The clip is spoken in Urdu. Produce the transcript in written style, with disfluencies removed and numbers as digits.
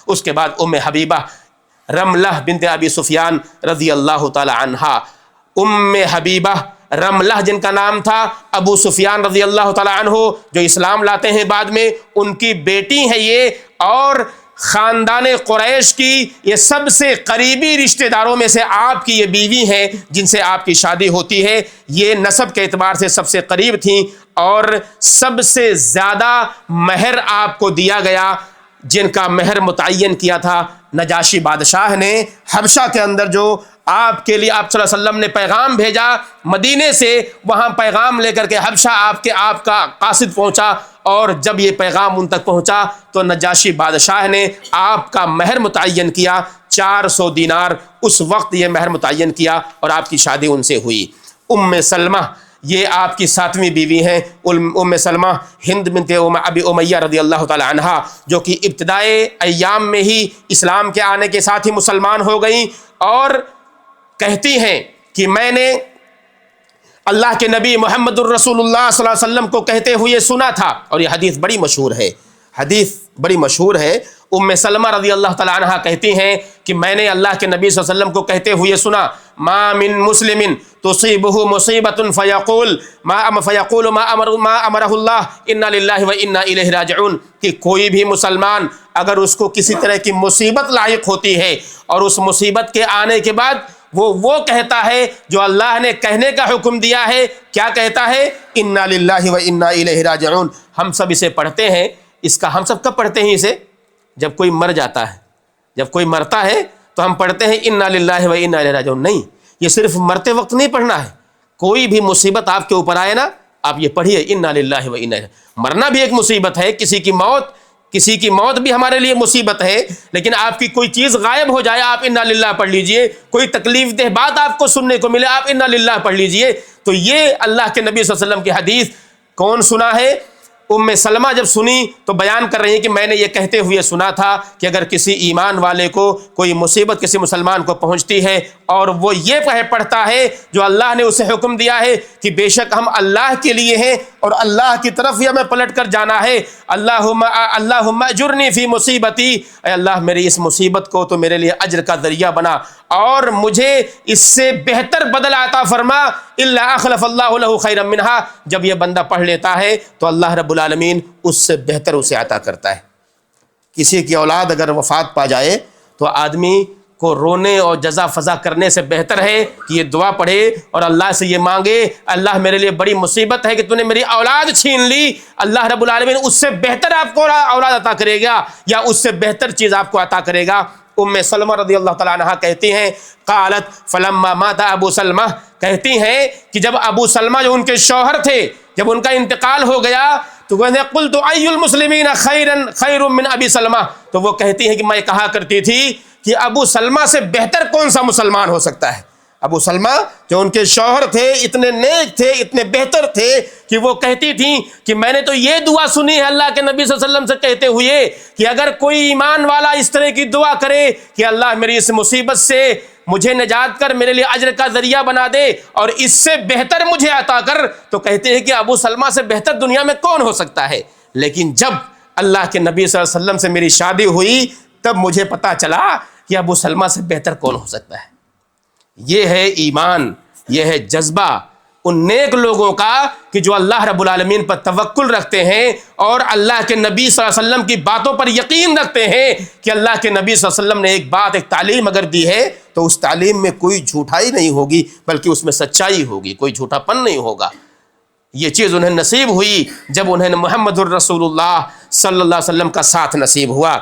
اس کے بعد ام حبیبہ رملہ بنت ابی سفیان رضی اللہ تعالی عنہا، ام حبیبہ رملہ جن کا نام تھا، ابو سفیان رضی اللہ تعالی عنہ جو اسلام لاتے ہیں بعد میں، ان کی بیٹی ہے یہ، اور خاندان قریش کی یہ سب سے قریبی رشتہ داروں میں سے آپ کی یہ بیوی ہیں جن سے آپ کی شادی ہوتی ہے۔ یہ نسب کے اعتبار سے سب سے قریب تھیں اور سب سے زیادہ مہر آپ کو دیا گیا، جن کا مہر متعین کیا تھا نجاشی بادشاہ نے۔ حبشہ کے اندر جو آپ کے لیے آپ صلی اللہ علیہ وسلم نے پیغام بھیجا مدینے سے، وہاں پیغام لے کر کے حبشہ آپ کا قاصد پہنچا، اور جب یہ پیغام ان تک پہنچا تو نجاشی بادشاہ نے آپ کا مہر متعین کیا، 400 دینار اس وقت یہ مہر متعین کیا، اور آپ کی شادی ان سے ہوئی۔ ام سلمہ یہ آپ کی 7ویں بیوی ہیں۔ ام سلمہ ہند بنت ابی امیہ رضی اللہ تعالی عنہا، جو کہ ابتدائے ایام میں ہی اسلام کے آنے کے ساتھ ہی مسلمان ہو گئیں، اور کہتی ہیں کہ میں نے اللہ کے نبی محمد الرسول اللہ صلی اللہ علیہ وسلم کو کہتے ہوئے سنا تھا، اور یہ حدیث بڑی مشہور ہے، حدیث بڑی مشہور ہے۔ ام سلمہ رضی اللہ تعالی عنہا کہتی ہیں کہ میں نے اللہ کے نبی صلی اللہ علیہ وسلم کو کہتے ہوئے سنا، ما من مسلم تصیبہ مصیبت فیقول ما امرہ اللہ انا للہ و انا الیہ راجعون، کہ کوئی بھی مسلمان اگر اس کو کسی طرح کی مصیبت لاحق ہوتی ہے اور اس مصیبت کے آنے کے بعد وہ کہتا ہے جو اللہ نے کہنے کا حکم دیا ہے، کیا کہتا ہے؟ انا للہ و انا الیہ راجعون۔ ہم سب اسے پڑھتے ہیں، اس کا ہم سب کب پڑھتے ہیں اسے؟ جب کوئی مر جاتا ہے، جب کوئی مرتا ہے تو ہم پڑھتے ہیں انا للہ و انا الیہ راجعون۔ نہیں، یہ صرف مرتے وقت نہیں پڑھنا ہے، کوئی بھی مصیبت آپ کے اوپر آئے نا، آپ یہ پڑھیے انا للہ و انا الیہ۔ مرنا بھی ایک مصیبت ہے، کسی کی موت بھی ہمارے لیے مصیبت ہے، لیکن آپ کی کوئی چیز غائب ہو جائے آپ انا للہ پڑھ لیجئے، کوئی تکلیف دہ بات آپ کو سننے کو ملے آپ انا للہ پڑھ لیجئے۔ تو یہ اللہ کے نبی صلی اللہ علیہ وسلم کی حدیث کون سنا ہے؟ ام سلمہ جب سنی تو بیان کر رہی ہیں کہ میں نے یہ کہتے ہوئے سنا تھا کہ اگر کسی ایمان والے کو کوئی مصیبت کسی مسلمان کو پہنچتی ہے اور وہ یہ پڑھتا ہے جو اللہ نے اسے حکم دیا ہے کہ بے شک ہم اللہ کے لیے ہیں اور اللہ کی طرف ہی ہمیں پلٹ کر جانا ہے، اللہم اجرنی فی مصیبتی، اے اللہ میری اس مصیبت کو تو میرے لیے اجر کا ذریعہ بنا اور مجھے اس سے بہتر بدلہ عطا فرما، الا اخلف اللہ له خیرا منہا۔ جب یہ بندہ پڑھ لیتا ہے تو اللہ رب العالمین اس سے بہتر اسے عطا کرتا ہے۔ کسی کی اولاد اگر وفات پا جائے تو آدمی کو رونے اور جزا فضا کرنے سے بہتر ہے کہ یہ دعا پڑھے اور اللہ سے یہ مانگے، اللہ میرے لیے بڑی مصیبت ہے کہ تو نے میری اولاد چھین لی، اللہ رب العالمین اس سے بہتر آپ کو اولاد عطا کرے گا یا اس سے بہتر چیز آپ کو عطا کرے گا۔ ام سلمہ رضی اللہ تعالیٰ عنہا کہتی ہیں قالت فلما مات ابو سلمہ، کہتی ہیں کہ جب ابو سلمہ جو ان کے شوہر تھے جب ان کا انتقال ہو گیا تو کہتے ہیں قلت ای المسلمین خیر من ابی سلمہ، تو وہ کہتی ہیں کہ میں کہا کرتی تھی کہ ابو سلمہ سے بہتر کون سا مسلمان ہو سکتا ہے۔ ابو سلمہ جو ان کے شوہر تھے اتنے نیک تھے اتنے بہتر تھے کہ وہ کہتی تھیں کہ میں نے تو یہ دعا سنی ہے اللہ کے نبی صلی اللہ علیہ وسلم سے کہتے ہوئے کہ اگر کوئی ایمان والا اس طرح کی دعا کرے کہ اللہ میری اس مصیبت سے مجھے نجات کر میرے لیے اجر کا ذریعہ بنا دے اور اس سے بہتر مجھے عطا کر، تو کہتے ہیں کہ ابو سلمہ سے بہتر دنیا میں کون ہو سکتا ہے۔ لیکن جب اللہ کے نبی صلی اللہ علیہ وسلم سے میری شادی ہوئی تب مجھے پتا چلا کہ ابو سلمہ سے بہتر کون ہو سکتا ہے۔ یہ ہے ایمان، یہ ہے جذبہ ان نیک لوگوں کا کہ جو اللہ رب العالمین پر توکل رکھتے ہیں اور اللہ کے نبی صلی اللہ علیہ وسلم کی باتوں پر یقین رکھتے ہیں کہ اللہ کے نبی صلی اللہ علیہ وسلم نے ایک بات ایک تعلیم اگر دی ہے تو اس تعلیم میں کوئی جھوٹائی نہیں ہوگی بلکہ اس میں سچائی ہوگی، کوئی جھوٹا پن نہیں ہوگا۔ یہ چیز انہیں نصیب ہوئی جب انہیں محمد الرسول اللہ صلی اللہ علیہ وسلم کا ساتھ نصیب ہوا۔